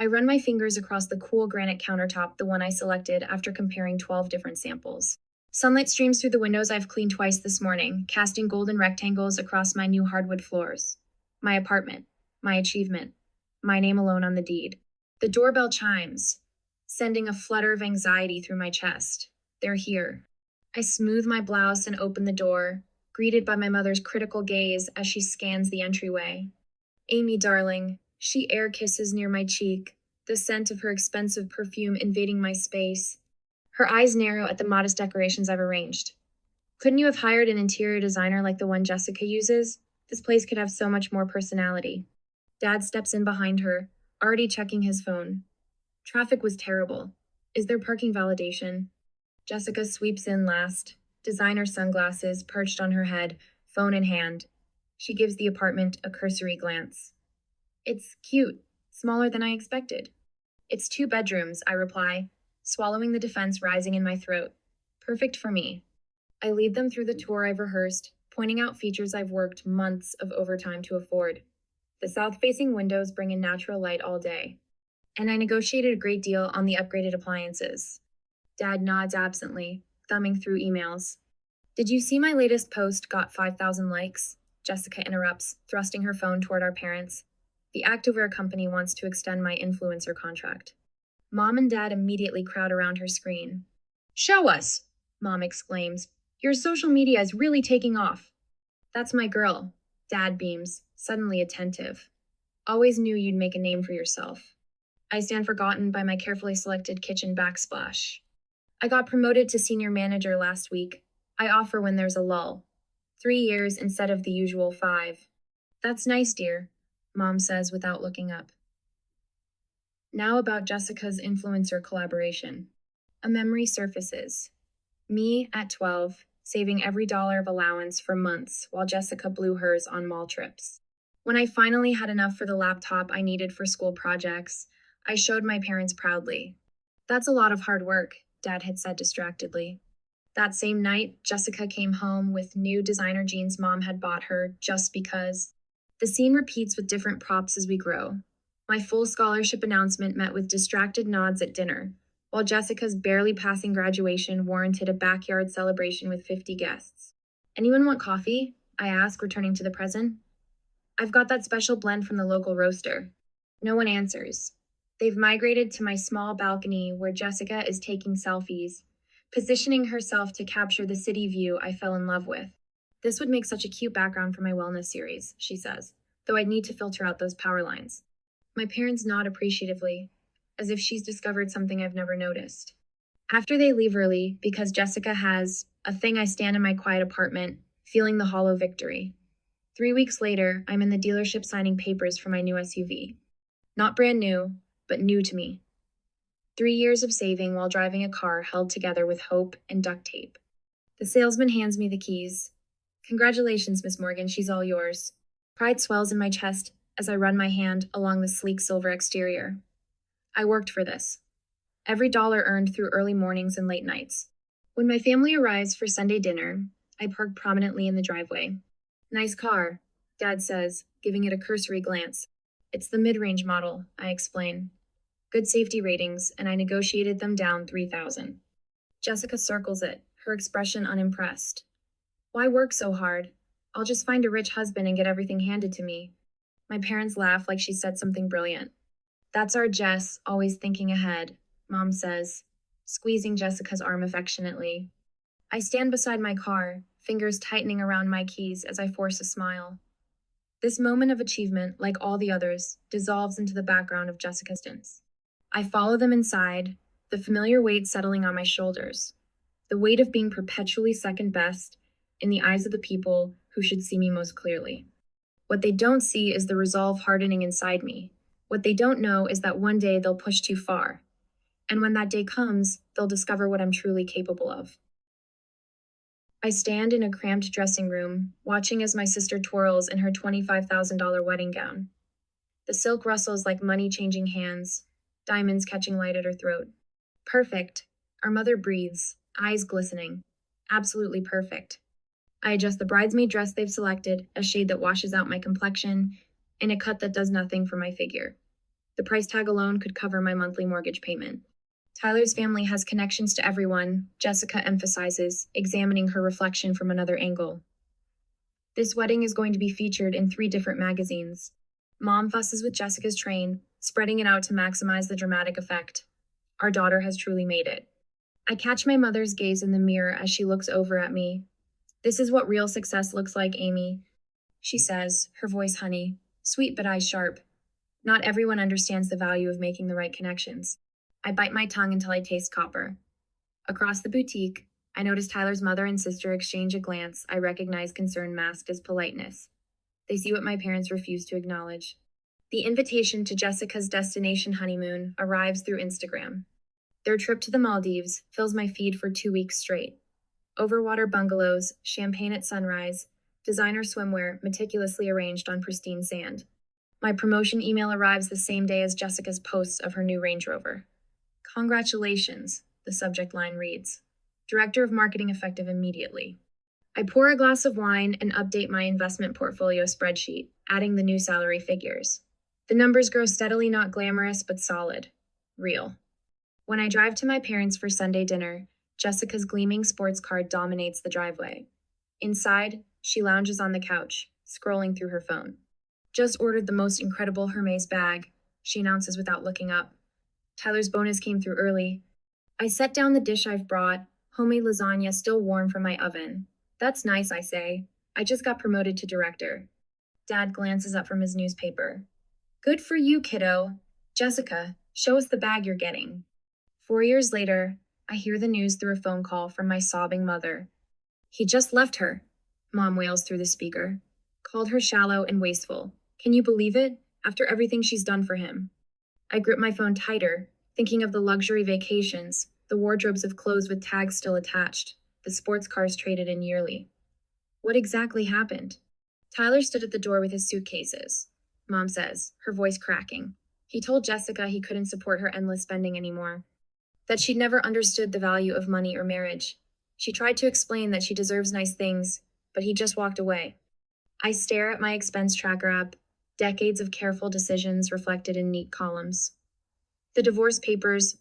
I run my fingers across the cool granite countertop, the one I selected after comparing 12 different samples. Sunlight streams through the windows I've cleaned twice this morning, casting golden rectangles across my new hardwood floors. My apartment, my achievement, my name alone on the deed. The doorbell chimes, sending a flutter of anxiety through my chest. They're here. I smooth my blouse and open the door, greeted by my mother's critical gaze as she scans the entryway. Amy, darling, she air kisses near my cheek, the scent of her expensive perfume invading my space. Her eyes narrow at the modest decorations I've arranged. Couldn't you have hired an interior designer like the one Jessica uses? This place could have so much more personality. Dad steps in behind her, already checking his phone. Traffic was terrible. Is there parking validation? Jessica sweeps in last, designer sunglasses perched on her head, phone in hand. She gives the apartment a cursory glance. It's cute, smaller than I expected. It's 2 bedrooms, I reply, swallowing the defense rising in my throat. Perfect for me. I lead them through the tour I've rehearsed, pointing out features I've worked months of overtime to afford. The south-facing windows bring in natural light all day. And I negotiated a great deal on the upgraded appliances. Dad nods absently, thumbing through emails. Did you see my latest post got 5,000 likes? Jessica interrupts, thrusting her phone toward our parents. The activewear company wants to extend my influencer contract. Mom and Dad immediately crowd around her screen. Show us, Mom exclaims. Your social media is really taking off. That's my girl, Dad beams, suddenly attentive. Always knew you'd make a name for yourself. I stand forgotten by my carefully selected kitchen backsplash. I got promoted to senior manager last week. I offer when there's a lull. 3 years instead of the usual 5. That's nice, dear, Mom says without looking up. Now about Jessica's influencer collaboration. A memory surfaces. Me at 12, saving every dollar of allowance for months while Jessica blew hers on mall trips. When I finally had enough for the laptop I needed for school projects, I showed my parents proudly. That's a lot of hard work, Dad had said distractedly. That same night, Jessica came home with new designer jeans Mom had bought her just because. The scene repeats with different props as we grow. My full scholarship announcement met with distracted nods at dinner, while Jessica's barely passing graduation warranted a backyard celebration with 50 guests. Anyone want coffee? I ask, returning to the present. I've got that special blend from the local roaster. No one answers. They've migrated to my small balcony where Jessica is taking selfies, positioning herself to capture the city view I fell in love with. This would make such a cute background for my wellness series, she says, though I'd need to filter out those power lines. My parents nod appreciatively, as if she's discovered something I've never noticed. After they leave early, because Jessica has a thing, I stand in my quiet apartment, feeling the hollow victory. 3 weeks later, I'm in the dealership signing papers for my new SUV. Not brand new, but new to me. 3 years of saving while driving a car held together with hope and duct tape. The salesman hands me the keys. Congratulations, Miss Morgan, she's all yours. Pride swells in my chest as I run my hand along the sleek silver exterior. I worked for this. Every dollar earned through early mornings and late nights. When my family arrives for Sunday dinner, I park prominently in the driveway. Nice car, Dad says, giving it a cursory glance. It's the mid-range model, I explain. Good safety ratings, and I negotiated them down $3,000. Jessica circles it, her expression unimpressed. Why work so hard? I'll just find a rich husband and get everything handed to me. My parents laugh like she said something brilliant. That's our Jess, always thinking ahead, Mom says, squeezing Jessica's arm affectionately. I stand beside my car, fingers tightening around my keys as I force a smile. This moment of achievement, like all the others, dissolves into the background of Jessica's distance. I follow them inside, the familiar weight settling on my shoulders, the weight of being perpetually second best in the eyes of the people who should see me most clearly. What they don't see is the resolve hardening inside me. What they don't know is that one day they'll push too far. And when that day comes, they'll discover what I'm truly capable of. I stand in a cramped dressing room, watching as my sister twirls in her $25,000 wedding gown. The silk rustles like money changing hands, diamonds catching light at her throat. Perfect. Our mother breathes, eyes glistening. Absolutely perfect. I adjust the bridesmaid dress they've selected, a shade that washes out my complexion, in a cut that does nothing for my figure. The price tag alone could cover my monthly mortgage payment. Tyler's family has connections to everyone, Jessica emphasizes, examining her reflection from another angle. This wedding is going to be featured in 3 different magazines. Mom fusses with Jessica's train, spreading it out to maximize the dramatic effect. Our daughter has truly made it. I catch my mother's gaze in the mirror as she looks over at me. This is what real success looks like, Amy, she says, her voice honey, sweet but eyes sharp. Not everyone understands the value of making the right connections. I bite my tongue until I taste copper. Across the boutique, I notice Tyler's mother and sister exchange a glance I recognize concern masked as politeness. They see what my parents refuse to acknowledge. The invitation to Jessica's destination honeymoon arrives through Instagram. Their trip to the Maldives fills my feed for 2 weeks straight. Overwater bungalows, champagne at sunrise, designer swimwear meticulously arranged on pristine sand. My promotion email arrives the same day as Jessica's posts of her new Range Rover. Congratulations, the subject line reads. Director of Marketing effective immediately. I pour a glass of wine and update my investment portfolio spreadsheet, adding the new salary figures. The numbers grow steadily, not glamorous, but solid. Real. When I drive to my parents for Sunday dinner, Jessica's gleaming sports car dominates the driveway. Inside, she lounges on the couch, scrolling through her phone. Just ordered the most incredible Hermes bag, she announces without looking up. Tyler's bonus came through early. I set down the dish I've brought, homemade lasagna still warm from my oven. That's nice, I say. I just got promoted to director. Dad glances up from his newspaper. Good for you, kiddo. Jessica, show us the bag you're getting. 4 years later, I hear the news through a phone call from my sobbing mother. He just left her, Mom wails through the speaker. Called her shallow and wasteful. Can you believe it? After everything she's done for him. I grip my phone tighter, thinking of the luxury vacations, the wardrobes of clothes with tags still attached, the sports cars traded in yearly. What exactly happened? Tyler stood at the door with his suitcases, Mom says, her voice cracking. He told Jessica he couldn't support her endless spending anymore, that she'd never understood the value of money or marriage. She tried to explain that she deserves nice things, but he just walked away. I stare at my expense tracker app, decades of careful decisions reflected in neat columns. The divorce papers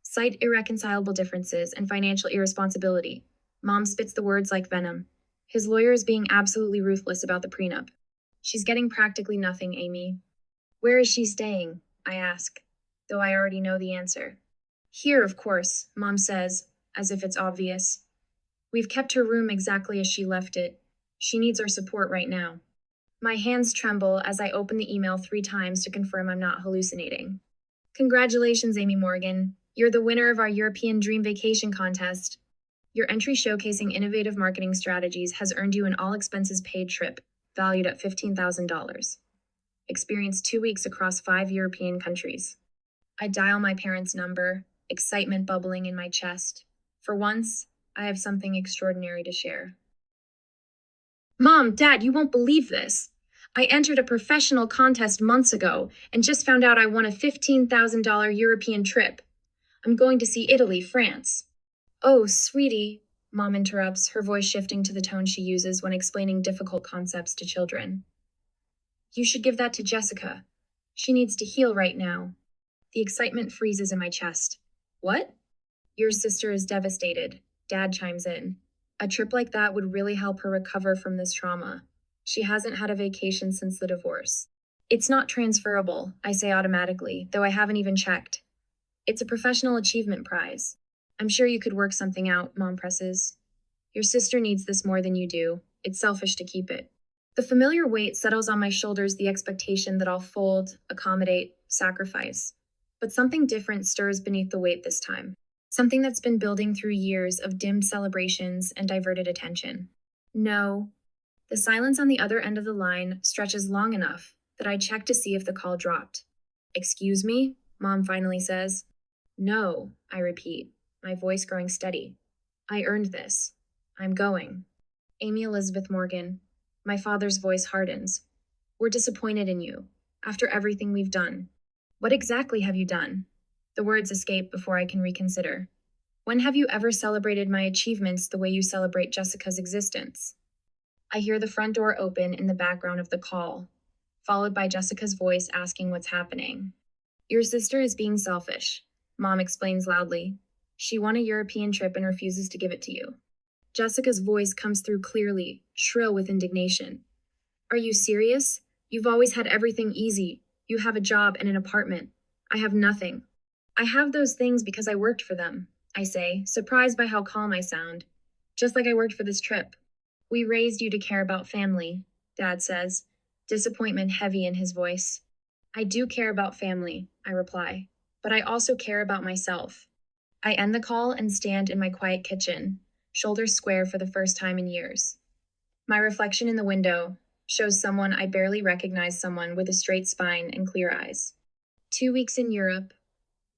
cite irreconcilable differences and financial irresponsibility. Mom spits the words like venom. His lawyer is being absolutely ruthless about the prenup. She's getting practically nothing, Amy. Where is she staying? I ask, though I already know the answer. Here, of course, Mom says, as if it's obvious. We've kept her room exactly as she left it. She needs our support right now. My hands tremble as I open the email 3 times to confirm I'm not hallucinating. Congratulations, Amy Morgan. You're the winner of our European Dream Vacation contest. Your entry showcasing innovative marketing strategies has earned you an all-expenses-paid trip, valued at $15,000. Experience 2 weeks across 5 European countries. I dial my parents' number, excitement bubbling in my chest. For once, I have something extraordinary to share. Mom, Dad, you won't believe this. I entered a professional contest months ago and just found out I won a $15,000 European trip. I'm going to see Italy, France. Oh, sweetie, Mom interrupts, her voice shifting to the tone she uses when explaining difficult concepts to children. You should give that to Jessica. She needs to heal right now. The excitement freezes in my chest. What? Your sister is devastated, Dad chimes in. A trip like that would really help her recover from this trauma. She hasn't had a vacation since the divorce. It's not transferable, I say automatically, though I haven't even checked. It's a professional achievement prize. I'm sure you could work something out, Mom presses. Your sister needs this more than you do. It's selfish to keep it. The familiar weight settles on my shoulders, the expectation that I'll fold, accommodate, sacrifice. But something different stirs beneath the weight this time. Something that's been building through years of dimmed celebrations and diverted attention. No. The silence on the other end of the line stretches long enough that I check to see if the call dropped. Excuse me? Mom finally says. No, I repeat, my voice growing steady. I earned this. I'm going. Amy Elizabeth Morgan. My father's voice hardens. We're disappointed in you, after everything we've done. What exactly have you done? The words escape before I can reconsider. When have you ever celebrated my achievements the way you celebrate Jessica's existence? I hear the front door open in the background of the call, followed by Jessica's voice asking what's happening. Your sister is being selfish, Mom explains loudly. She won a European trip and refuses to give it to you. Jessica's voice comes through clearly, shrill with indignation. Are you serious? You've always had everything easy. You have a job and an apartment. I have nothing. I have those things because I worked for them, I say, surprised by how calm I sound. Just like I worked for this trip. We raised you to care about family, Dad says, disappointment heavy in his voice. I do care about family, I reply, but I also care about myself. I end the call and stand in my quiet kitchen, shoulders square for the first time in years. My reflection in the window shows someone I barely recognize, someone with a straight spine and clear eyes. 2 weeks in Europe,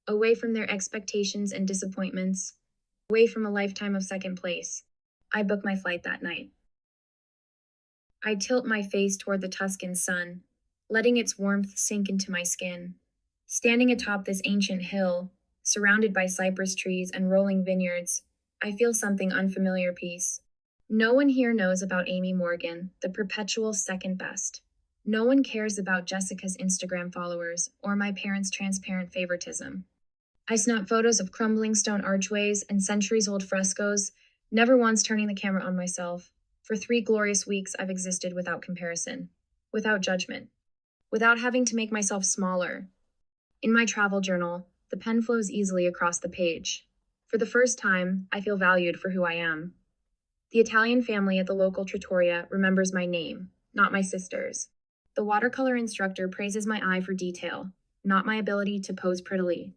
away from their expectations and disappointments, away from a lifetime of second place. I book my flight that night. I tilt my face toward the Tuscan sun, letting its warmth sink into my skin. Standing atop this ancient hill, surrounded by cypress trees and rolling vineyards, I feel something unfamiliar peace. No one here knows about Amy Morgan, the perpetual second best. No one cares about Jessica's Instagram followers or my parents' transparent favoritism. I snap photos of crumbling stone archways and centuries-old frescoes, never once turning the camera on myself. For 3 glorious weeks, I've existed without comparison, without judgment, without having to make myself smaller. In my travel journal, the pen flows easily across the page. For the first time, I feel valued for who I am. The Italian family at the local trattoria remembers my name, not my sister's. The watercolor instructor praises my eye for detail, not my ability to pose prettily.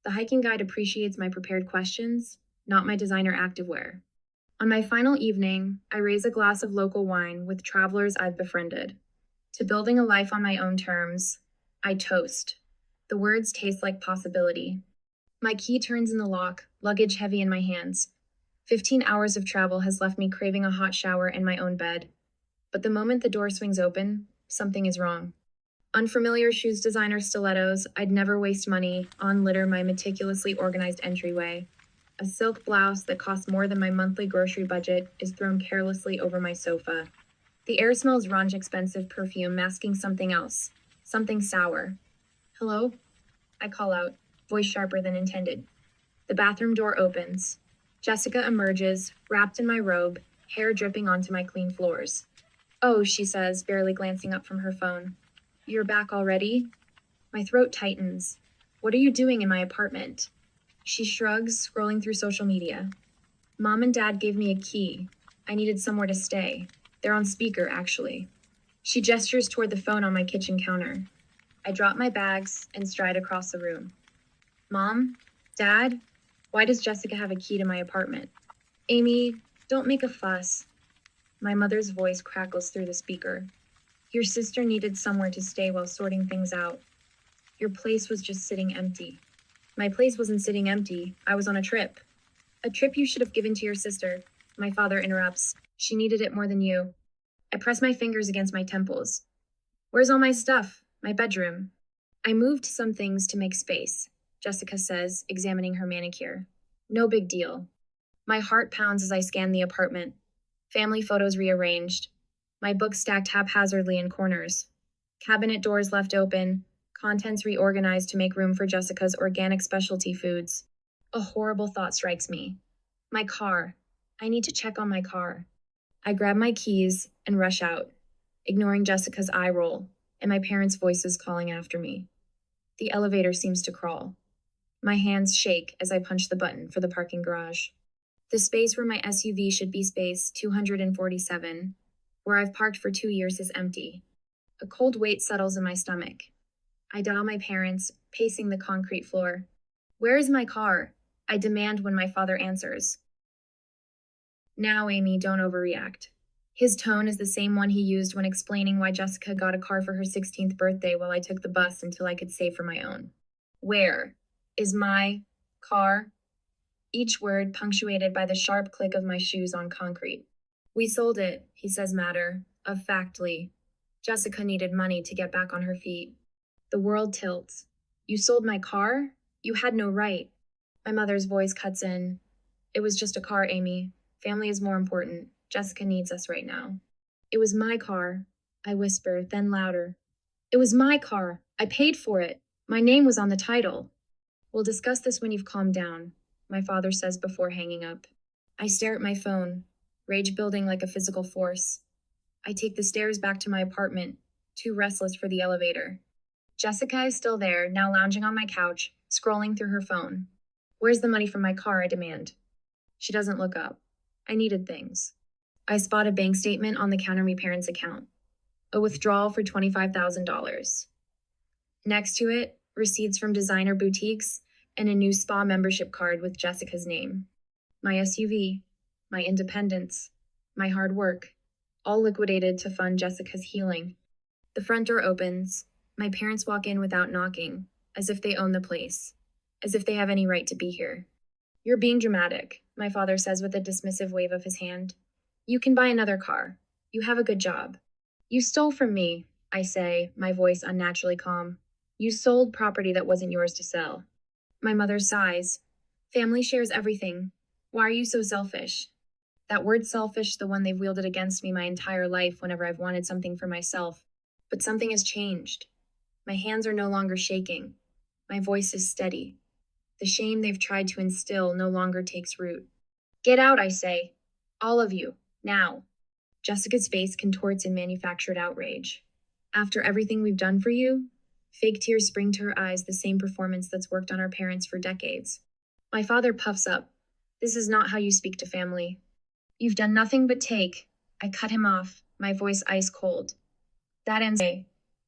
The hiking guide appreciates my prepared questions, not my designer activewear. On my final evening, I raise a glass of local wine with travelers I've befriended. To building a life on my own terms, I toast. The words taste like possibility. My key turns in the lock, luggage heavy in my hands. 15 hours of travel has left me craving a hot shower and my own bed. But the moment the door swings open, something is wrong. Unfamiliar shoes designer stilettos I'd never waste money on litter my meticulously organized entryway. A silk blouse that costs more than my monthly grocery budget is thrown carelessly over my sofa. The air smells ranch expensive perfume masking something else, something sour. Hello? I call out, voice sharper than intended. The bathroom door opens. Jessica emerges, wrapped in my robe, hair dripping onto my clean floors. Oh, she says, barely glancing up from her phone. You're back already? My throat tightens. What are you doing in my apartment? She shrugs, scrolling through social media. Mom and Dad gave me a key. I needed somewhere to stay. They're on speaker, actually. She gestures toward the phone on my kitchen counter. I drop my bags and stride across the room. Mom? Dad? Why does Jessica have a key to my apartment? Amy, don't make a fuss. My mother's voice crackles through the speaker. Your sister needed somewhere to stay while sorting things out. Your place was just sitting empty. My place wasn't sitting empty. I was on a trip. A trip you should have given to your sister. My father interrupts. She needed it more than you. I press my fingers against my temples. Where's all my stuff? My bedroom. I moved some things to make space, Jessica says, examining her manicure. No big deal. My heart pounds as I scan the apartment. Family photos rearranged. My books stacked haphazardly in corners. Cabinet doors left open. Contents reorganized to make room for Jessica's organic specialty foods. A horrible thought strikes me. My car. I need to check on my car. I grab my keys and rush out, ignoring Jessica's eye roll and my parents' voices calling after me. The elevator seems to crawl. My hands shake as I punch the button for the parking garage. The space where my SUV should be space 247, where I've parked for 2 years, is empty. A cold weight settles in my stomach. I dial my parents, pacing the concrete floor. Where is my car? I demand when my father answers. Now, Amy, don't overreact. His tone is the same one he used when explaining why Jessica got a car for her 16th birthday while I took the bus until I could save for my own. Where is my car? Each word punctuated by the sharp click of my shoes on concrete. We sold it, he says matter-of-factly. Jessica needed money to get back on her feet. The world tilts. You sold my car? You had no right. My mother's voice cuts in. It was just a car, Amy. Family is more important. Jessica needs us right now. It was my car, I whisper, then louder. It was my car. I paid for it. My name was on the title. We'll discuss this when you've calmed down, my father says before hanging up. I stare at my phone, rage building like a physical force. I take the stairs back to my apartment, too restless for the elevator. Jessica is still there, now lounging on my couch, scrolling through her phone. Where's the money from my car, I demand. She doesn't look up. I needed things. I spot a bank statement on the counter my parents' account. A withdrawal for $25,000. Next to it, receipts from designer boutiques and a new spa membership card with Jessica's name. My SUV, my independence, my hard work, all liquidated to fund Jessica's healing. The front door opens. My parents walk in without knocking, as if they own the place, as if they have any right to be here. You're being dramatic, my father says with a dismissive wave of his hand. You can buy another car. You have a good job. You stole from me, I say, my voice unnaturally calm. You sold property that wasn't yours to sell. My mother sighs. Family shares everything. Why are you so selfish? That word selfish, the one they've wielded against me my entire life whenever I've wanted something for myself. But something has changed. My hands are no longer shaking. My voice is steady. The shame they've tried to instill no longer takes root. Get out, I say. All of you. Now. Jessica's face contorts in manufactured outrage. After everything we've done for you? Fake tears spring to her eyes, the same performance that's worked on our parents for decades. My father puffs up. This is not how you speak to family. You've done nothing but take. I cut him off, my voice ice cold. That ends.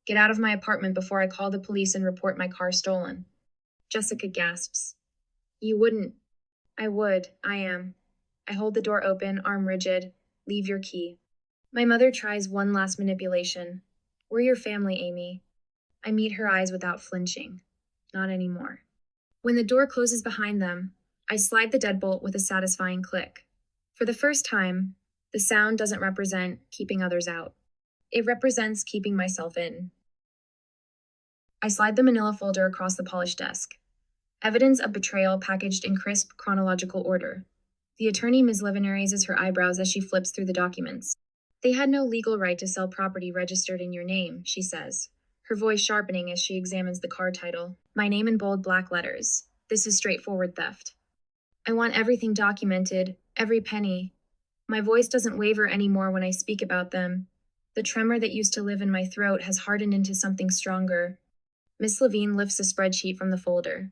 Get out of my apartment before I call the police and report my car stolen. Jessica gasps. You wouldn't. I would. I am. I hold the door open, arm rigid. Leave your key. My mother tries one last manipulation. We're your family, Amy. I meet her eyes without flinching. Not anymore. When the door closes behind them, I slide the deadbolt with a satisfying click. For the first time, the sound doesn't represent keeping others out. It represents keeping myself in. I slide the manila folder across the polished desk. Evidence of betrayal packaged in crisp chronological order. The attorney Ms. Livener raises her eyebrows as she flips through the documents. They had no legal right to sell property registered in your name, she says, her voice sharpening as she examines the car title. My name in bold black letters. This is straightforward theft. I want everything documented, every penny. My voice doesn't waver anymore when I speak about them. The tremor that used to live in my throat has hardened into something stronger. Miss Levine lifts a spreadsheet from the folder.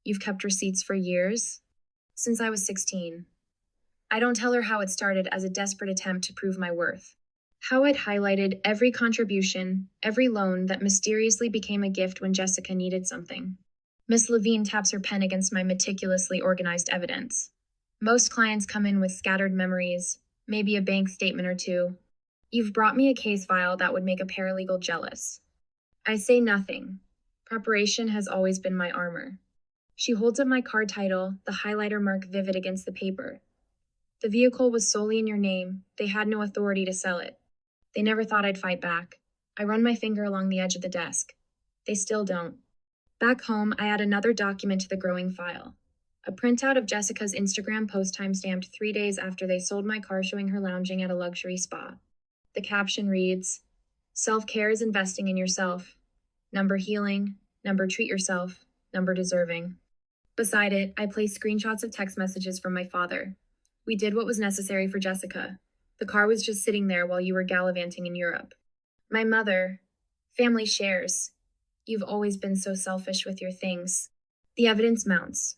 You've kept receipts for years? Since I was 16. I don't tell her how it started as a desperate attempt to prove my worth. How it highlighted every contribution, every loan that mysteriously became a gift when Jessica needed something. Miss Levine taps her pen against my meticulously organized evidence. Most clients come in with scattered memories, maybe a bank statement or two. You've brought me a case file that would make a paralegal jealous. I say nothing. Preparation has always been my armor. She holds up my car title, the highlighter mark vivid against the paper. The vehicle was solely in your name. They had no authority to sell it. They never thought I'd fight back. I run my finger along the edge of the desk. They still don't. Back home, I add another document to the growing file. A printout of Jessica's Instagram post timestamped 3 days after they sold my car showing her lounging at a luxury spa. The caption reads, Self-care is investing in yourself. Number healing, number treat yourself, number deserving. Beside it, I place screenshots of text messages from my father. We did what was necessary for Jessica. The car was just sitting there while you were gallivanting in Europe. My mother, family shares. You've always been so selfish with your things. The evidence mounts.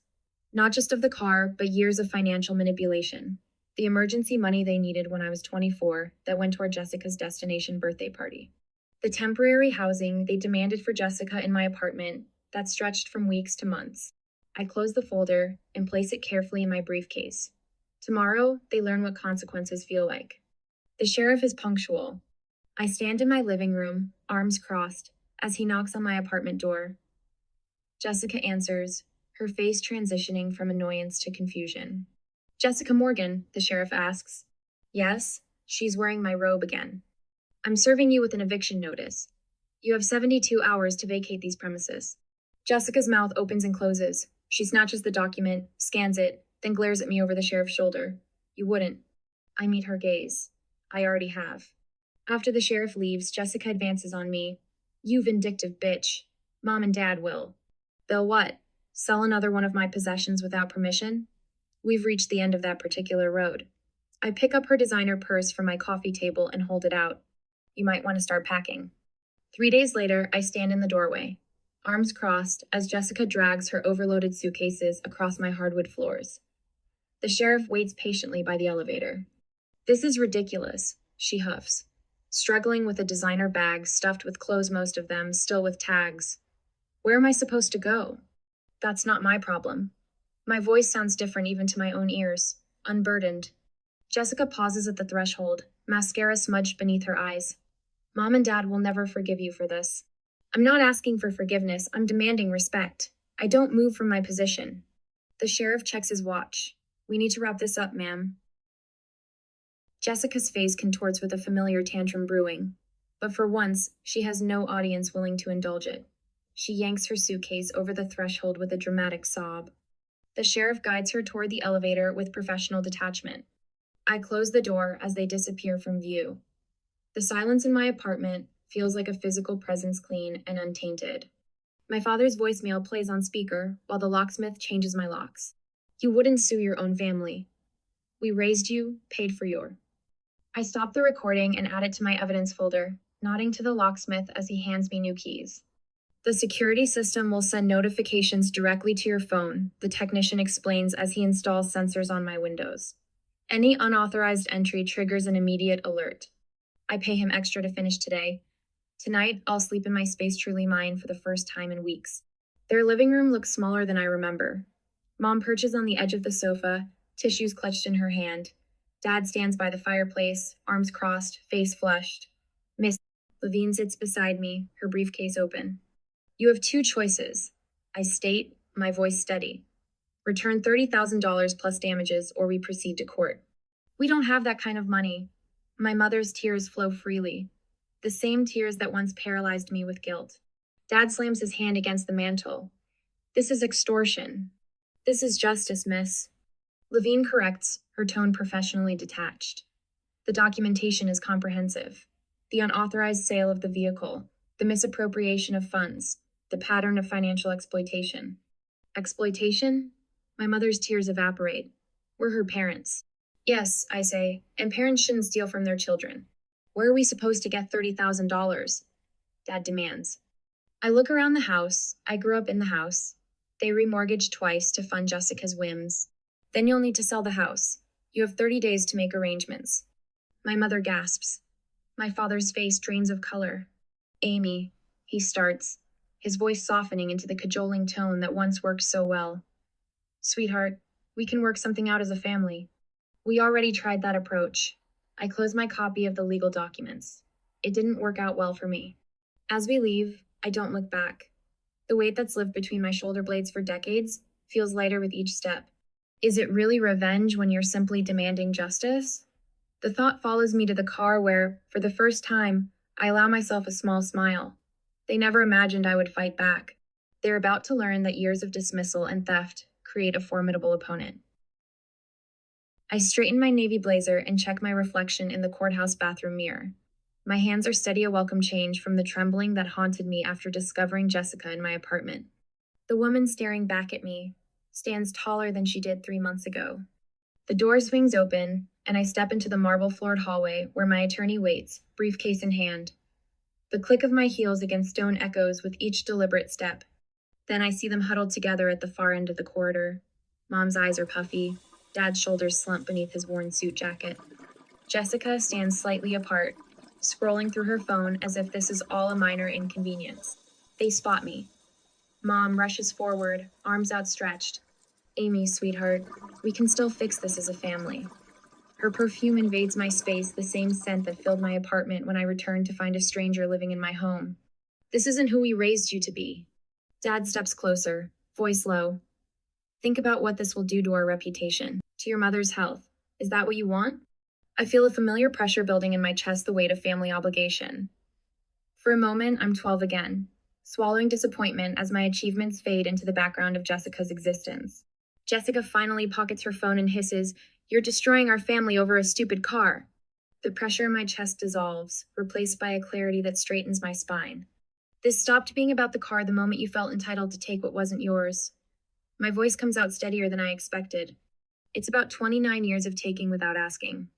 Not just of the car, but years of financial manipulation. The emergency money they needed when I was 24 that went toward Jessica's destination birthday party. The temporary housing they demanded for Jessica in my apartment that stretched from weeks to months. I close the folder and place it carefully in my briefcase. Tomorrow, they learn what consequences feel like. The sheriff is punctual. I stand in my living room, arms crossed, as he knocks on my apartment door. Jessica answers, her face transitioning from annoyance to confusion. Jessica Morgan, the sheriff asks. Yes, she's wearing my robe again. I'm serving you with an eviction notice. You have 72 hours to vacate these premises. Jessica's mouth opens and closes. She snatches the document, scans it, then glares at me over the sheriff's shoulder. You wouldn't. I meet her gaze. I already have. After the sheriff leaves, Jessica advances on me. You vindictive bitch. Mom and Dad will. They'll what? Sell another one of my possessions without permission? We've reached the end of that particular road. I pick up her designer purse from my coffee table and hold it out. You might want to start packing. 3 days later, I stand in the doorway, arms crossed, as Jessica drags her overloaded suitcases across my hardwood floors. The sheriff waits patiently by the elevator. This is ridiculous, she huffs, struggling with a designer bag stuffed with clothes, most of them still with tags. Where am I supposed to go? That's not my problem. My voice sounds different even to my own ears, unburdened. Jessica pauses at the threshold, mascara smudged beneath her eyes. Mom and Dad will never forgive you for this. I'm not asking for forgiveness, I'm demanding respect. I don't move from my position. The sheriff checks his watch. We need to wrap this up, ma'am. Jessica's face contorts with a familiar tantrum brewing, but for once, she has no audience willing to indulge it. She yanks her suitcase over the threshold with a dramatic sob. The sheriff guides her toward the elevator with professional detachment. I close the door as they disappear from view. The silence in my apartment feels like a physical presence, clean and untainted. My father's voicemail plays on speaker while the locksmith changes my locks. You wouldn't sue your own family. We raised you, paid for your. I stop the recording and add it to my evidence folder, nodding to the locksmith as he hands me new keys. The security system will send notifications directly to your phone, the technician explains as he installs sensors on my windows. Any unauthorized entry triggers an immediate alert. I pay him extra to finish today. Tonight, I'll sleep in my space truly mine for the first time in weeks. Their living room looks smaller than I remember. Mom perches on the edge of the sofa, tissues clutched in her hand. Dad stands by the fireplace, arms crossed, face flushed. Miss Levine sits beside me, her briefcase open. You have two choices, I state, my voice steady. Return $30,000 plus damages, or we proceed to court. We don't have that kind of money. My mother's tears flow freely, the same tears that once paralyzed me with guilt. Dad slams his hand against the mantel. This is extortion. This is justice, miss. Levine corrects, her tone professionally detached. The documentation is comprehensive. The unauthorized sale of the vehicle, the misappropriation of funds, the pattern of financial exploitation. Exploitation? My mother's tears evaporate. We're her parents. Yes, I say, and parents shouldn't steal from their children. Where are we supposed to get $30,000? Dad demands. I look around the house. I grew up in the house. They remortgaged twice to fund Jessica's whims. Then you'll need to sell the house. You have 30 days to make arrangements. My mother gasps. My father's face drains of color. Amy, he starts, his voice softening into the cajoling tone that once worked so well. Sweetheart, we can work something out as a family. We already tried that approach. I close my copy of the legal documents. It didn't work out well for me. As we leave, I don't look back. The weight that's lived between my shoulder blades for decades feels lighter with each step. Is it really revenge when you're simply demanding justice? The thought follows me to the car where, for the first time, I allow myself a small smile. They never imagined I would fight back. They're about to learn that years of dismissal and theft create a formidable opponent. I straighten my navy blazer and check my reflection in the courthouse bathroom mirror. My hands are steady, a welcome change from the trembling that haunted me after discovering Jessica in my apartment. The woman staring back at me stands taller than she did 3 months ago. The door swings open, and I step into the marble-floored hallway where my attorney waits, briefcase in hand. The click of my heels against stone echoes with each deliberate step. Then I see them huddled together at the far end of the corridor. Mom's eyes are puffy. Dad's shoulders slump beneath his worn suit jacket. Jessica stands slightly apart, scrolling through her phone as if this is all a minor inconvenience. They spot me. Mom rushes forward, arms outstretched. Amy, sweetheart, we can still fix this as a family. Her perfume invades my space, the same scent that filled my apartment when I returned to find a stranger living in my home. This isn't who we raised you to be. Dad steps closer, voice low. Think about what this will do to our reputation, to your mother's health. Is that what you want? I feel a familiar pressure building in my chest, the weight of family obligation. For a moment, I'm 12 again, swallowing disappointment as my achievements fade into the background of Jessica's existence. Jessica finally pockets her phone and hisses, "You're destroying our family over a stupid car." The pressure in my chest dissolves, replaced by a clarity that straightens my spine. This stopped being about the car the moment you felt entitled to take what wasn't yours. My voice comes out steadier than I expected. It's about 29 years of taking without asking.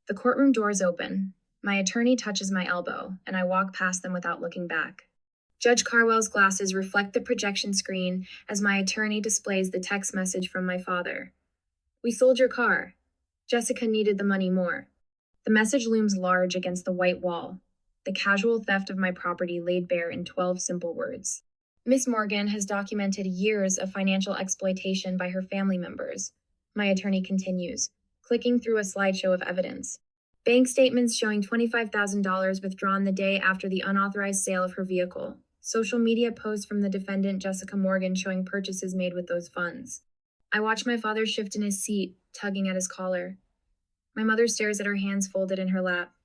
The courtroom doors open. My attorney touches my elbow, and I walk past them without looking back. Judge Carwell's glasses reflect the projection screen as my attorney displays the text message from my father. "We sold your car. Jessica needed the money more." The message looms large against the white wall, the casual theft of my property laid bare in 12 simple words. Miss Morgan has documented years of financial exploitation by her family members, my attorney continues, clicking through a slideshow of evidence. Bank statements showing $25,000 withdrawn the day after the unauthorized sale of her vehicle. Social media posts from the defendant, Jessica Morgan, showing purchases made with those funds. I watch my father shift in his seat, tugging at his collar. My mother stares at her hands folded in her lap.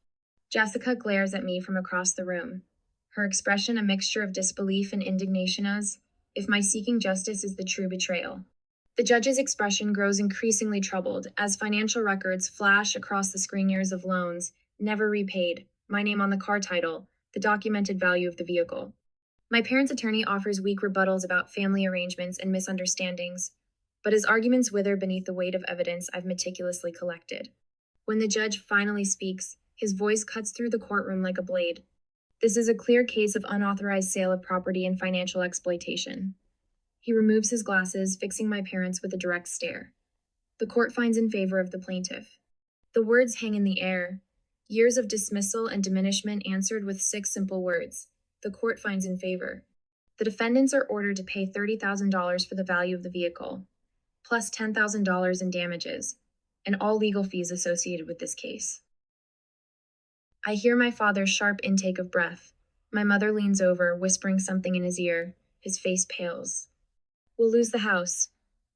Jessica glares at me from across the room, her expression a mixture of disbelief and indignation as if my seeking justice is the true betrayal. The judge's expression grows increasingly troubled as financial records flash across the screen years of loans, never repaid, my name on the car title, the documented value of the vehicle. My parents' attorney offers weak rebuttals about family arrangements and misunderstandings, but his arguments wither beneath the weight of evidence I've meticulously collected. When the judge finally speaks, his voice cuts through the courtroom like a blade. This is a clear case of unauthorized sale of property and financial exploitation. He removes his glasses, fixing my parents with a direct stare. The court finds in favor of the plaintiff. The words hang in the air. Years of dismissal and diminishment answered with 6 simple words. The court finds in favor. The defendants are ordered to pay $30,000 for the value of the vehicle, plus $10,000 in damages, and all legal fees associated with this case. I hear my father's sharp intake of breath. My mother leans over, whispering something in his ear. His face pales. "We'll lose the house,"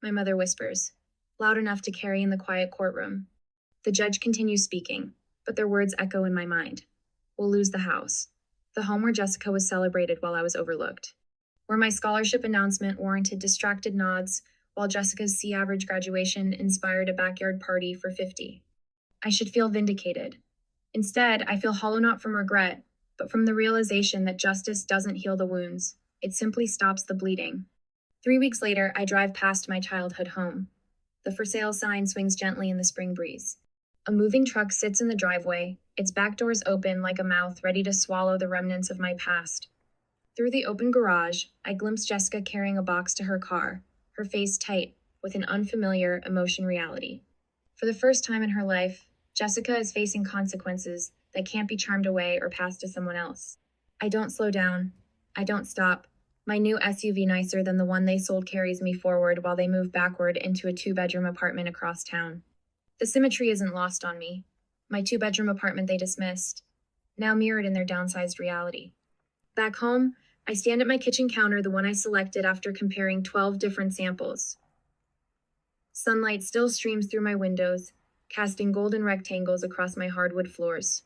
my mother whispers, loud enough to carry in the quiet courtroom. The judge continues speaking, but their words echo in my mind. "We'll lose the house." The home where Jessica was celebrated while I was overlooked. Where my scholarship announcement warranted distracted nods, while Jessica's C-average graduation inspired a backyard party for 50. I should feel vindicated. Instead, I feel hollow not from regret, but from the realization that justice doesn't heal the wounds. It simply stops the bleeding. 3 weeks later, I drive past my childhood home. The for sale sign swings gently in the spring breeze. A moving truck sits in the driveway, its back doors open like a mouth ready to swallow the remnants of my past. Through the open garage, I glimpse Jessica carrying a box to her car, her face tight with an unfamiliar emotion reality. For the first time in her life, Jessica is facing consequences that can't be charmed away or passed to someone else. I don't slow down. I don't stop. My new SUV, nicer than the one they sold, carries me forward while they move backward into a 2-bedroom apartment across town. The symmetry isn't lost on me. My 2-bedroom apartment they dismissed, now mirrored in their downsized reality. Back home, I stand at my kitchen counter, the one I selected after comparing 12 different samples. Sunlight still streams through my windows, casting golden rectangles across my hardwood floors.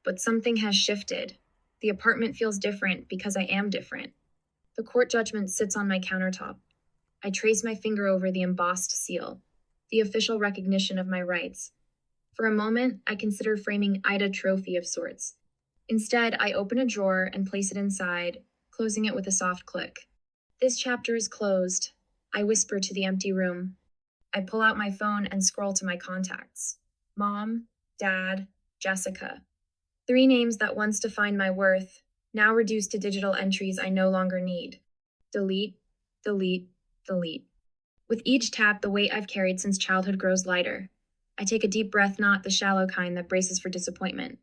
But something has shifted. The apartment feels different because I am different. The court judgment sits on my countertop. I trace my finger over the embossed seal, the official recognition of my rights. For a moment, I consider framing Ida trophy of sorts. Instead, I open a drawer and place it inside, closing it with a soft click. This chapter is closed, I whisper to the empty room. I pull out my phone and scroll to my contacts. Mom, Dad, Jessica. 3 names that once defined my worth, now reduced to digital entries I no longer need. Delete, delete, delete. With each tap, the weight I've carried since childhood grows lighter. I take a deep breath, not the shallow kind that braces for disappointment,